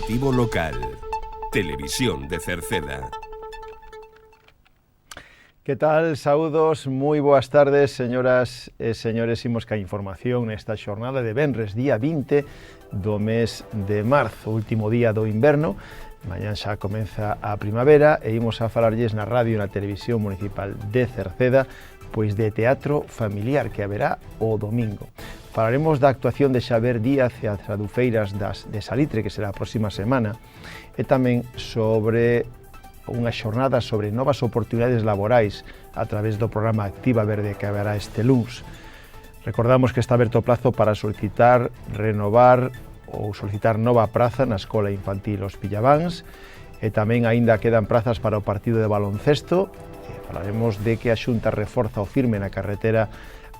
Informativo local. Televisión de Cerceda. Que tal? Saúdos, moi boas tardes, señoras e señores. Imos ca información nesta xornada de venres, día 20 do mes de marzo, último día do inverno. Mañán xa comeza a primavera e imos a falarlles na radio e na televisión municipal de Cerceda pois de teatro familiar que haberá o domingo. Falaremos da actuación de Xavier Díaz e as Adufeiras de Salitre, que será a próxima semana, e tamén sobre unha xornada sobre novas oportunidades laborais a través do programa Activa Verde que haberá este luns. Recordamos que está aberto o plazo para solicitar, renovar ou solicitar nova praza na Escola Infantil Os Pillavans, e tamén aínda quedan prazas para o partido de baloncesto. Falaremos de que a Xunta reforza o firme na carretera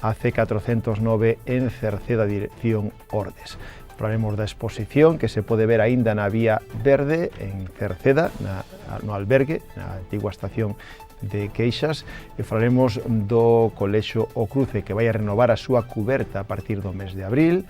AC409 en Cerceda, dirección Ordes. Falaremos da exposición que se pode ver aínda na Vía Verde en Cerceda, no albergue, na antigua estación de Queixas, e falaremos do Colexio O Cruce que vai a renovar a súa cuberta a partir do mes de abril.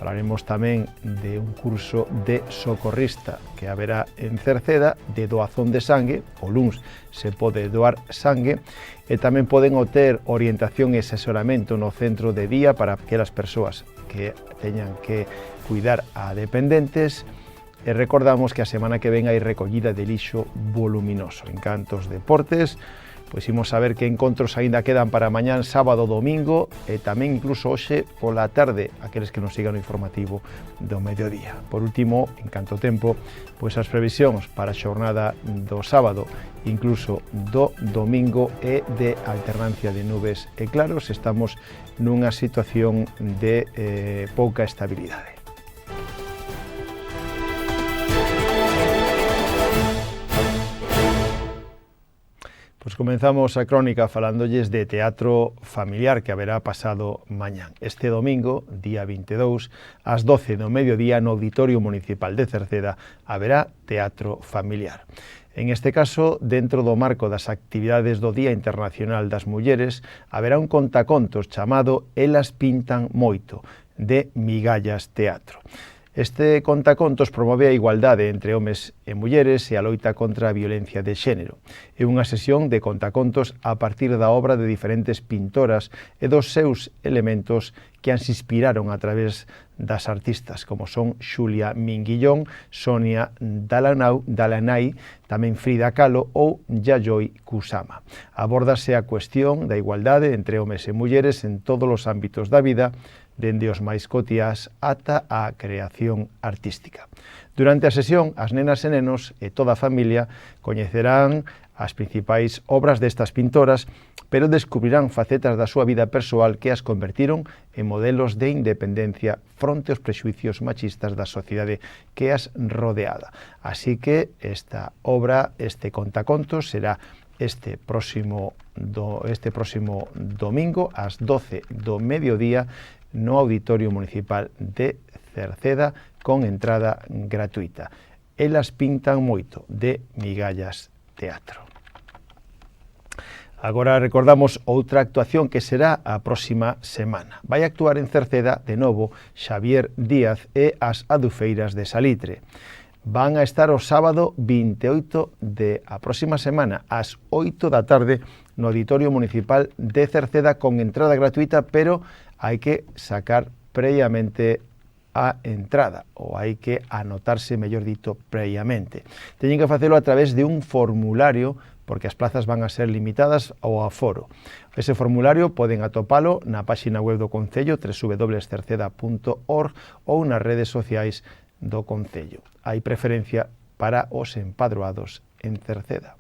Falaremos tamén de un curso de socorrista que haberá en Cerceda de doazón de sangue. O luns se pode doar sangue e tamén poden obter orientación e asesoramento no centro de día para aquelas persoas que teñan que cuidar a dependentes. E recordamos que a semana que ven hai recollida de lixo voluminoso. En cantos deportes, pois imos saber que encontros aínda quedan para mañán, sábado, domingo e tamén incluso hoxe pola tarde, aqueles que nos sigan o informativo do mediodía. Por último, en canto tempo, pois as previsións para a xornada do sábado, incluso do domingo, e de alternancia de nubes e claros. Estamos nunha situación de pouca estabilidade. Pois comenzamos a crónica falándolles de teatro familiar que haberá pasado mañán. Este domingo, día 22, ás 12 do mediodía, no Auditorio Municipal de Cerceda, haberá teatro familiar. En este caso, dentro do marco das actividades do Día Internacional das Mulleres, haberá un contacontos chamado Elas pintan moito, de Migallas Teatro. Este contacontos promove a igualdade entre homes e mulleres e a loita contra a violencia de xénero. É unha sesión de contacontos a partir da obra de diferentes pintoras e dos seus elementos que as inspiraron a través das artistas, como son Xulia Minguillón, Sonia Dalanay, tamén Frida Kahlo ou Yayoi Kusama. Abórdase a cuestión da igualdade entre homes e mulleres en todos os ámbitos da vida, dende os máis cotiás ata a creación artística. Durante a sesión, as nenas e nenos e toda a familia coñecerán as principais obras destas pintoras, pero descubrirán facetas da súa vida persoal que as convertiron en modelos de independencia fronte aos prexuicios machistas da sociedade que as rodeada. Así que esta obra, este contacontos, será este próximo domingo ás 12 do mediodía no Auditorio Municipal de Cerceda, con entrada gratuita. Elas pintan moito, de Migallas Teatro. Agora recordamos outra actuación que será a próxima semana. Vai actuar en Cerceda, de novo, Xavier Díaz e as Adufeiras de Salitre. Van a estar o sábado 28 de a próxima semana, ás 8 da tarde, no Auditorio Municipal de Cerceda, con entrada gratuita, pero hai que sacar previamente a entrada, ou hai que anotarse, mellor dito, previamente. Teñen que facelo a través de un formulario, porque as plazas van a ser limitadas ao aforo. Ese formulario poden atopalo na páxina web do Concello, www.cerceda.org, ou nas redes sociais do Concello. Hai preferencia para os empadroados en Cerceda.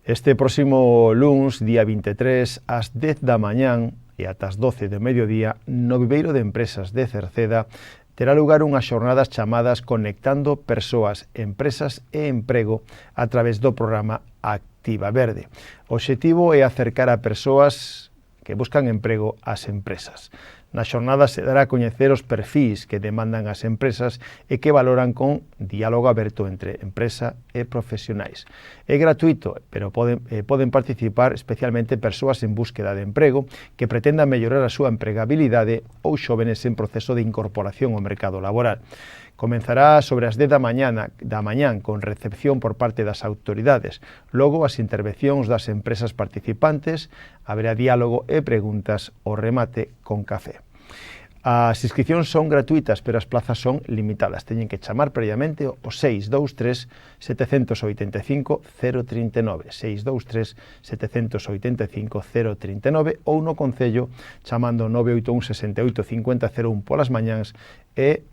Este próximo luns, día 23, ás 10 da mañán e ata as 12 do mediodía, no Viveiro de Empresas de Cerceda, terá lugar unhas xornadas chamadas Conectando Persoas, Empresas e Emprego a través do programa Activa Verde. O obxectivo é acercar a persoas que buscan emprego ás empresas. Na xornada se dará a coñecer os perfís que demandan as empresas e que valoran con diálogo aberto entre empresa e profesionais. É gratuito, pero poden participar especialmente persoas en búsqueda de emprego que pretendan mellorar a súa empregabilidade ou xóvenes en proceso de incorporación ao mercado laboral. Comenzará sobre as 10 da mañán con recepción por parte das autoridades. Logo, as intervencións das empresas participantes, haberá diálogo e preguntas ao remate con café. As inscripcións son gratuitas, pero as plazas son limitadas. Teñen que chamar previamente o 623 785 039, 623 785 039 ou no Concello chamando 981 68 50 01 polas mañáns e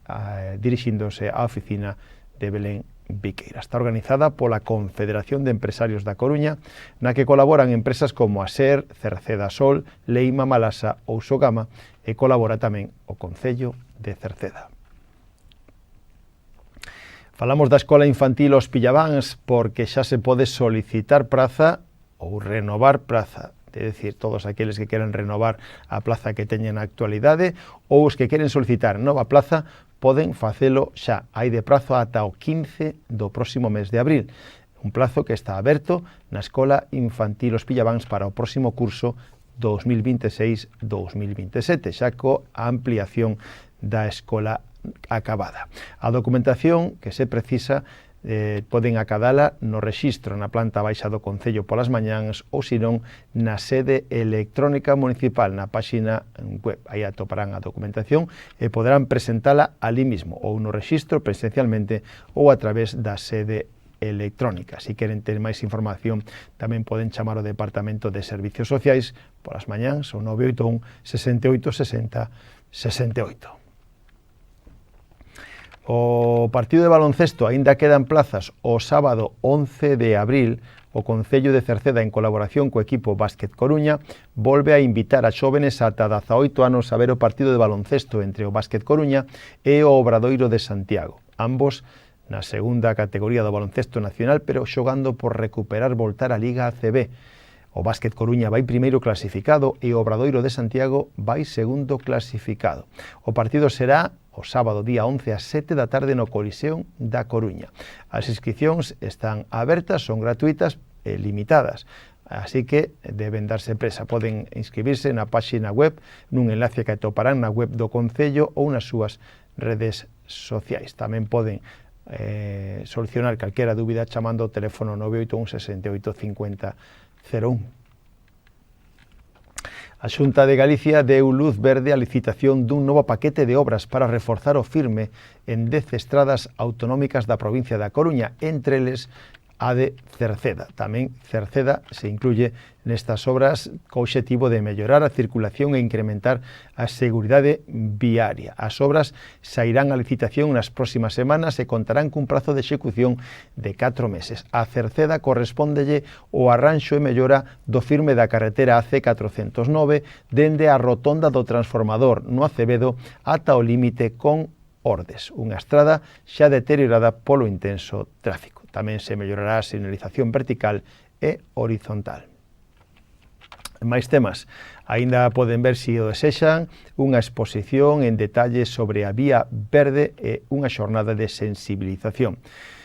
dirixíndose á oficina de Belén Viqueira. Está organizada pola Confederación de Empresarios da Coruña, na que colaboran empresas como Aser, Cerceda Sol, Leima Malasa ou Sogama, e colabora tamén o Concello de Cerceda. Falamos da Escola Infantil Os Pillabáns porque xa se pode solicitar praza ou renovar praza. É dicir, todos aqueles que queren renovar a plaza que teñen na actualidade ou os que queren solicitar nova plaza poden facelo xa. Hai de prazo ata o 15 do próximo mes de abril. Un plazo que está aberto na Escola Infantil Os Pillabáns para o próximo curso 2026-2027, xa coa ampliación da escola acabada. A documentación que se precisa poden acadala no rexistro na planta baixa do Concello polas mañáns ou senón na sede electrónica municipal na páxina web. Aí atoparán a documentación e poderán presentala ali mismo ou no rexistro presencialmente ou a través da sede electrónica. Si queren ter máis información tamén poden chamar ao Departamento de Servicios Sociais polas mañáns o 981 68 60 68. O partido de baloncesto aínda quedan plazas o sábado 11 de abril. O Concello de Cerceda, en colaboración co equipo Básquet Coruña, volve a invitar a xóvenes ata 18 anos a ver o partido de baloncesto entre o Básquet Coruña e o Obradoiro de Santiago. Ambos na segunda categoría do baloncesto nacional, pero xogando por recuperar voltar a Liga ACB. O Básquet Coruña vai primeiro clasificado e o Obradoiro de Santiago vai segundo clasificado. O partido será o sábado día 11 ás 7 da tarde no Coliseum da Coruña. As inscripcións están abertas, son gratuitas e limitadas, así que deben darse presa. Poden inscribirse na páxina web, nun enlace que atoparán na web do Concello ou nas súas redes sociais. Tamén poden solucionar calquera dúbida chamando ao teléfono 981 68 50 01. A Xunta de Galicia deu luz verde á licitación dun novo paquete de obras para reforzar o firme en 10 estradas autonómicas da provincia da Coruña, entre eles a de Cerceda. Tamén Cerceda se incluye nestas obras co obxectivo de mellorar a circulación e incrementar a seguridade viaria. As obras sairán a licitación nas próximas semanas e contarán cun prazo de execución de 4 meses. A Cerceda correspóndelle o arranxo e mellora do firme da carretera AC 409 dende a rotonda do transformador no Acevedo ata o límite con Ordes, unha estrada xa deteriorada polo intenso tráfico. Tamén se mellorará a señalización vertical e horizontal. Máis temas, aínda poden ver, se o desexan, unha exposición en detalle sobre a vía verde e unha xornada de sensibilización.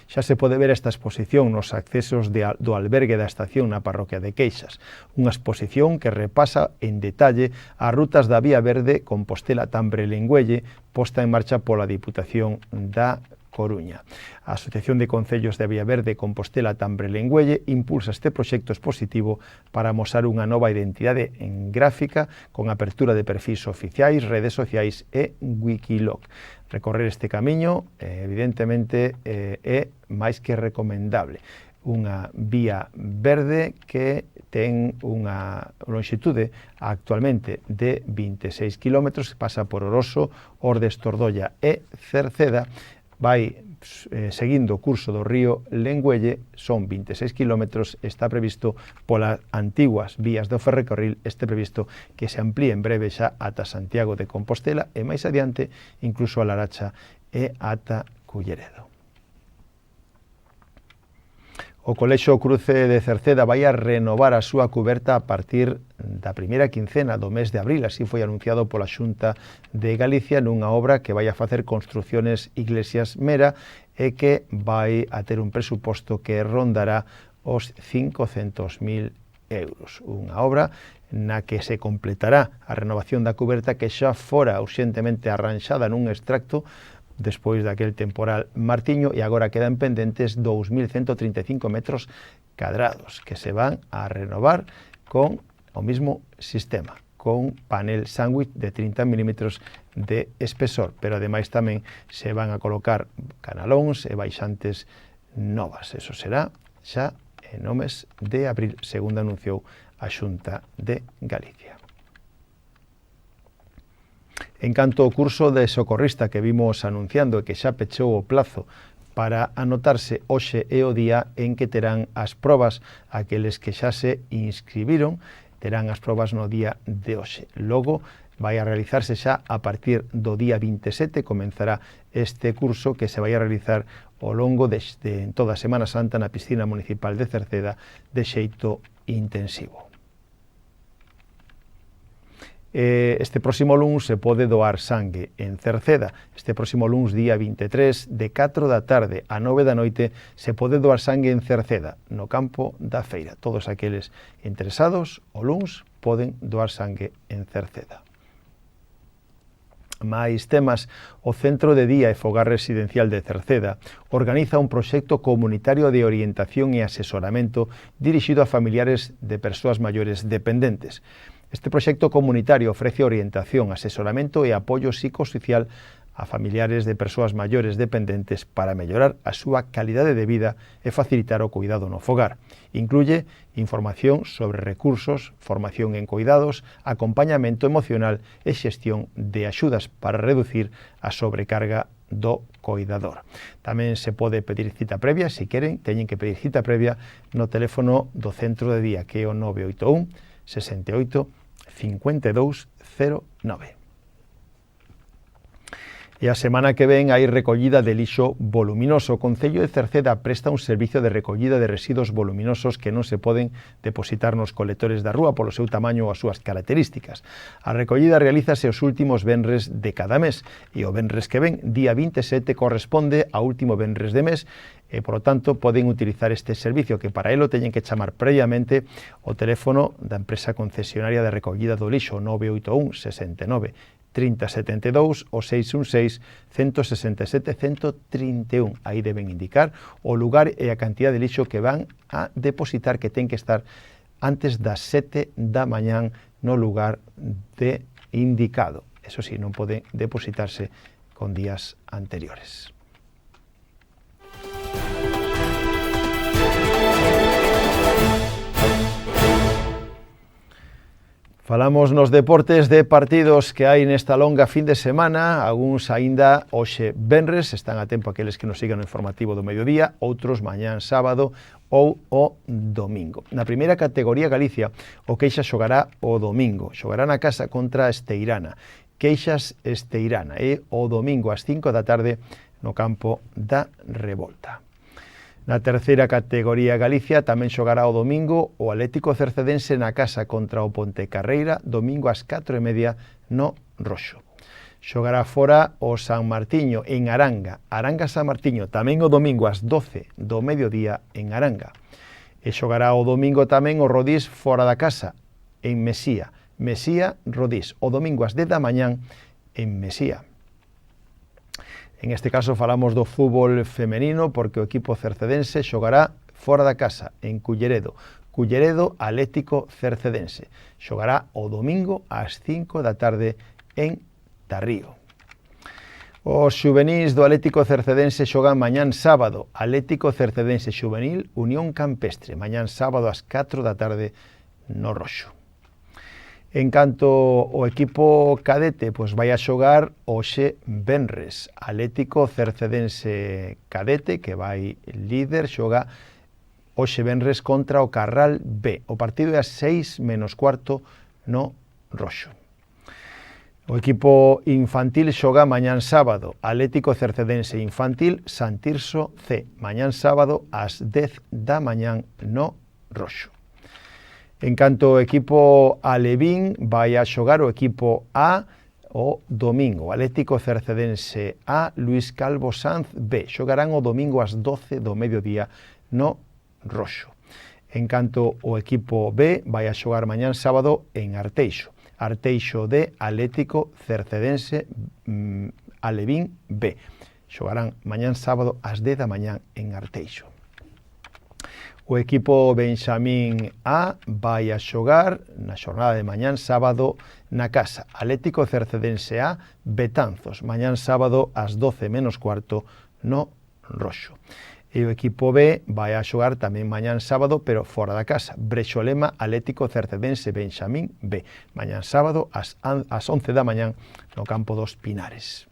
Xa se pode ver esta exposición nos accesos do albergue da estación na parroquia de Queixas. Unha exposición que repasa en detalle as rutas da vía verde Compostela-Tambre-Lengüelle posta en marcha pola Diputación da Coruña. A Asociación de Concellos de Vía Verde Compostela-Tambre-Lengüelle impulsa este proxecto expositivo para amosar unha nova identidade en gráfica con apertura de perfis oficiais, redes sociais e Wikiloc. Recorrer este camiño, evidentemente, é máis que recomendable. Unha vía verde que ten unha longitude actualmente de 26 km, pasa por Oroso, Ordes, Tordolla e Cerceda, vai seguindo o curso do río Lengüelle, son 26 km, está previsto polas antiguas vías do ferrocarril, este previsto que se amplíe en breve xa ata Santiago de Compostela e máis adiante incluso a Laracha e ata Culleredo. O Colexio Cruce de Cerceda vai a renovar a súa cuberta a partir da primeira quincena do mes de abril, así foi anunciado pola Xunta de Galicia nunha obra que vai a facer Construcciones Iglesias Mera e que vai a ter un presuposto que rondará os 500.000 euros. Unha obra na que se completará a renovación da cuberta que xa fora urxentemente arranxada nun extracto despois daquel temporal Martiño e agora quedan pendentes 2.135 metros cadrados que se van a renovar con o mismo sistema, con panel sándwich de 30 milímetros de espesor, pero ademais tamén se van a colocar canalóns e baixantes novas. Eso será xa en o mes de abril, segundo anunciou a Xunta de Galicia. En canto ao curso de socorrista que vimos anunciando e que xa pechou o plazo para anotarse, hoxe é o día en que terán as probas aqueles que xa se inscribiron, terán as probas no día de hoxe. Logo vai a realizarse xa a partir do día 27, comenzará este curso que se vai a realizar ao longo de toda a Semana Santa na piscina municipal de Cerceda de xeito intensivo. Este próximo luns se pode doar sangue en Cerceda. Este próximo luns, día 23, de 4 da tarde a 9 da noite, se pode doar sangue en Cerceda, no campo da feira. Todos aqueles interesados, o luns, poden doar sangue en Cerceda. Máis temas, o Centro de Día e Fogar Residencial de Cerceda organiza un proxecto comunitario de orientación e asesoramento dirixido a familiares de persoas maiores dependentes. Este proxecto comunitario ofrece orientación, asesoramento e apoio psicosocial a familiares de persoas maiores dependentes para mellorar a súa calidade de vida e facilitar o cuidado no fogar. Incluye información sobre recursos, formación en cuidados, acompañamento emocional e xestión de axudas para reducir a sobrecarga do coidador. Tamén se pode pedir cita previa, se queren, teñen que pedir cita previa no teléfono do Centro de Día, que é o 981 68 52 09. E a semana que ven hai recollida de lixo voluminoso. O Concello de Cerceda presta un servicio de recollida de residuos voluminosos que non se poden depositar nos colectores da rúa polo seu tamaño ou as súas características. A recollida realízase os últimos venres de cada mes e o venres que ven, día 27, corresponde ao último venres de mes e, por lo tanto, poden utilizar este servicio que para elo teñen que chamar previamente o teléfono da empresa concesionaria de recollida do lixo 981 69 3072 ou 616 167 131. Aí deben indicar o lugar e a cantidad de lixo que van a depositar, que ten que estar antes das 7 da mañán no lugar de indicado. Eso sí, non pode depositarse con días anteriores. Falamos nos deportes de partidos que hai nesta longa fin de semana, algúns aínda hoxe venres, están a tempo aqueles que nos sigan no informativo do mediodía, outros mañán sábado ou o domingo. Na primeira categoría Galicia, o Queixas xogará o domingo, xogará na casa contra a Esteirana. Queixas Esteirana, e o domingo ás 5 da tarde no campo da Revolta. Na terceira categoría Galicia tamén xogará o domingo o Atlético Cercedense na casa contra o Pontecarreira, domingo ás 4:30 no Roxo. Xogará fora o San Martiño en Aranga, Aranga-San Martiño, tamén o domingo ás 12 do mediodía en Aranga. E xogará o domingo tamén o Rodís fora da casa, en Mesía, Mesía-Rodís, o domingo ás 10 da mañán en Mesía. En este caso falamos do fútbol femenino porque o equipo cercedense xogará fora da casa, en Culleredo. Culleredo Atlético Cercedense. Xogará o domingo ás 5 da tarde en Tarrío. Os xuvenís do Atlético Cercedense xogan mañán sábado. Atlético Cercedense Xuvenil Unión Campestre. Mañán sábado ás 4 da tarde no Roxo. En canto ao equipo cadete, pois vai a xogar hoxe venres. Atlético Cercedense cadete, que vai líder, xoga hoxe venres contra o Carral B. O partido é ás 6:15 no Roxo. O equipo infantil xoga mañán sábado, Atlético Cercedense Infantil San Tirso C, mañán sábado ás 10 da mañán no Roxo. En canto ao equipo alevín, vai a xogar o equipo A o domingo, Atlético Cercedense A, Luís Calvo Sanz B, xogarán o domingo ás 12 do mediodía no Roxo. En canto ao equipo B, vai a xogar mañán sábado en Arteixo, Arteixo D, Atlético Cercedense Alevín B. Xogarán mañán sábado ás 10 da mañán en Arteixo. O equipo Benxamín A vai a xogar na xornada de mañán sábado na casa, Atlético Cercedense A, Betanzos, mañán sábado ás 12 menos cuarto no Roxo. E o equipo B vai a xogar tamén mañán sábado, pero fora da casa, Brexolema Atlético Cercedense Benxamín B, mañán sábado ás 11 da mañán no campo dos Pinares.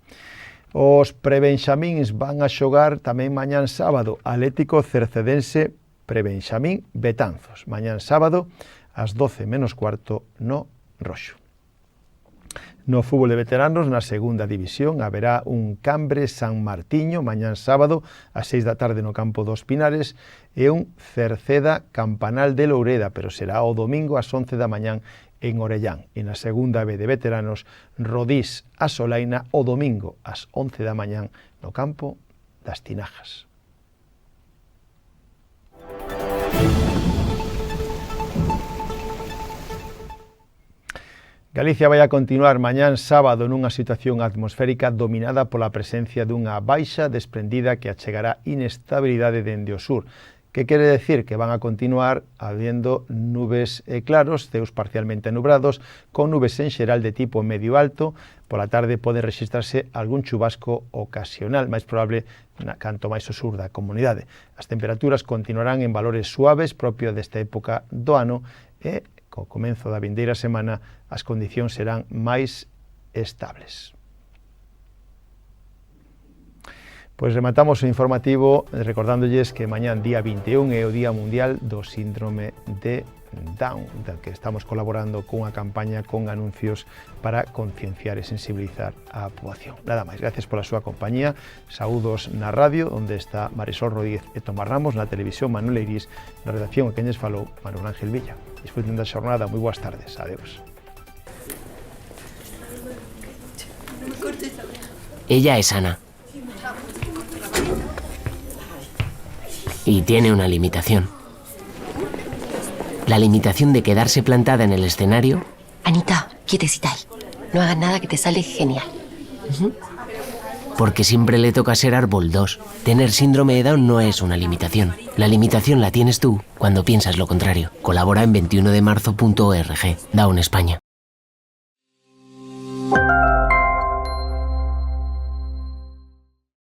Os prebenxamíns van a xogar tamén mañán sábado, Atlético Cercedense Prebenxamín Betanzos, mañán sábado ás 12 menos cuarto no Roxo. No fútbol de veteranos, na segunda división, haberá un Cambre San Martiño mañán sábado ás 6 da tarde no campo dos Pinares e un Cerceda Campanal de Loureda, pero será o domingo ás 11 da mañán en Orellán. E na segunda B de veteranos, Rodís a Solaina o domingo ás 11 da mañán no campo das Tinajas. Galicia vai a continuar mañán sábado nunha situación atmosférica dominada pola presencia dunha baixa desprendida que achegará inestabilidade dende o sur. Que quere decir? Que van a continuar habendo nubes claros, ceos parcialmente nubrados, con nubes en xeral de tipo medio alto. Pola tarde pode rexistrarse algún chubasco ocasional, máis probable canto máis ao sur da comunidade. As temperaturas continuarán en valores suaves propio desta época do ano e co comenzo da vindeira semana as condicións serán máis estables. Pois rematamos o informativo recordándolles que mañán día 21 é o Día Mundial do Síndrome de Down, del que estamos colaborando cunha campaña con anuncios para concienciar e sensibilizar a poboación. Nada máis, gracias pola súa compañía, saúdos na radio, onde está Marisol Rodríguez e Tomás Ramos, na televisión Manuel Eirís, na redacción a queñes falou Manuel Ángel Villa. Disfruten da xornada, moi boas tardes, adeus. Ella es Ana. Y tiene una limitación. La limitación de quedarse plantada en el escenario. Anita, quietecita ahí. No hagas nada que te sale genial. Porque siempre le toca ser árbol 2. Tener síndrome de Down no es una limitación. La limitación la tienes tú cuando piensas lo contrario. Colabora en 21demarzo.org. Down España.